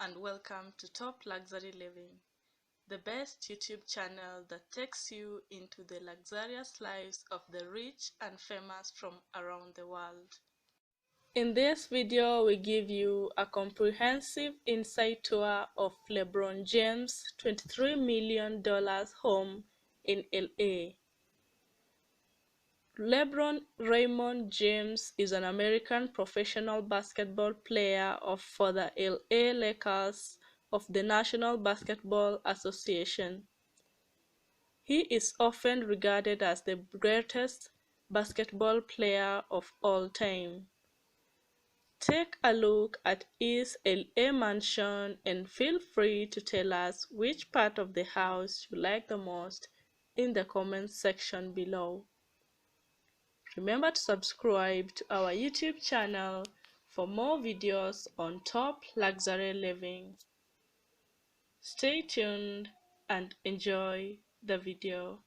and welcome to Top Luxury Living, the best YouTube channel that takes you into the luxurious lives of the rich and famous from around the world. In this video, we give you a comprehensive inside tour of LeBron James' $23 million home in LA. LeBron Raymond James is an American professional basketball player for the LA Lakers of the National Basketball Association. He is often regarded as the greatest basketball player of all time. Take a look at his LA mansion and feel free to tell us which part of the house you like the most in the comments section below. Remember to subscribe to our YouTube channel for more videos on top luxury living. Stay tuned and enjoy the video.